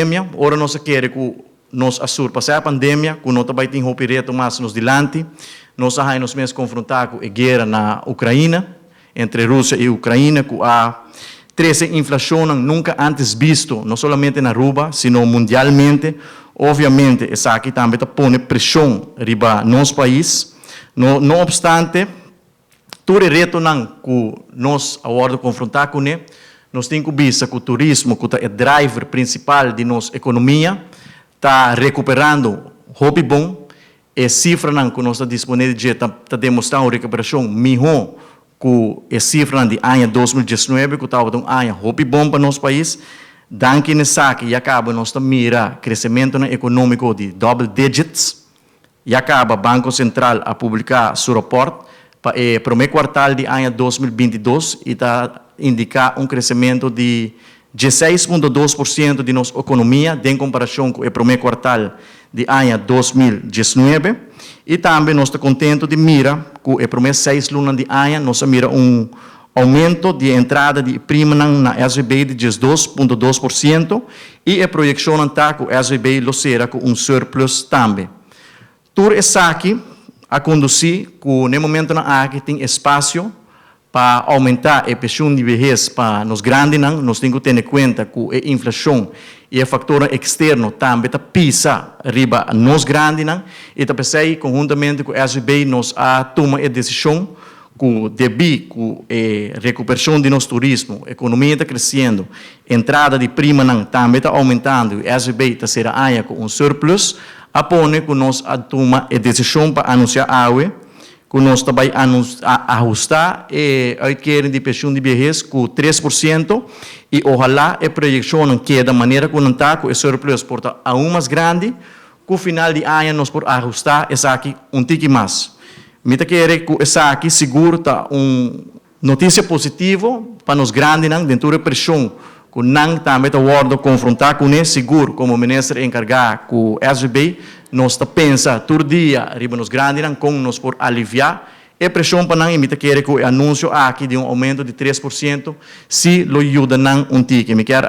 pandemia, ora nós queremos que nós surpassar a pandemia, que nós também temos um reto mais nos dilante, nós vamos mesmo confrontar com a guerra na Ucrânia, entre Rússia e Ucrânia, que há 13 inflação nunca antes visto, não somente na Aruba, sino mundialmente. Obviamente, essa aqui também põe pressão riba nosso país. Não obstante, todo reto que nós agora confrontar com ele, nós temos que ver que o turismo, que é o driver principal de nossa economia, está recuperando hobby bom, e cifra que nós estamos disponível está demonstrando uma recuperação melhor que a cifra de ano 2019, que estava um ano hobby bom para nosso país. Danke nessa aqui, e acaba nós mira crescimento econômico de double digits, e acaba o Banco Central a publicar seu reporte para o primeiro quartal de ano 2022 e está indicar um crescimento de 16,2% de nossa economia em comparação com o primeiro quartal de ano 2019. E também nós estamos contentes de mira que o primeiro 6 lunas de ano nós mira aumento de entrada de prima na SVB de 12,2% e a projeção está que o SVB lo será com surplus também. Tudo isso aqui a conduzir que no momento na aqui tem espaço para aumentar a pensão de vejez para nos grandes, nós temos que ter em conta que a inflação e a fator externo também está pisa riba nos grandes, e está pensando conjuntamente com o SVB nós a tomar a decisão que devido à recuperação de nosso turismo, a economia está crescendo, a entrada de prima também está aumentando, e o SVB está sendo com surplus, apone que nós a tomar a decisão para anunciar algo, que nós também ajustar a adquirência de pensão de vejez com 3%, e ojalá a projeção que da maneira que não está com o surplus porta aún mais grande, que no final de ano nós podemos ajustar essa aqui tique mais. Me quero que essa aqui seguro está notícia positiva para os grandes dentro da pressão que não também está confrontar com ele seguro como ministro encarregado com o SVB, nós está pensando todo dia riba nos grandes como nós por aliviar a pressão para não imitar que o anúncio aqui de aumento de 3% se lo ajuda tique. Me quero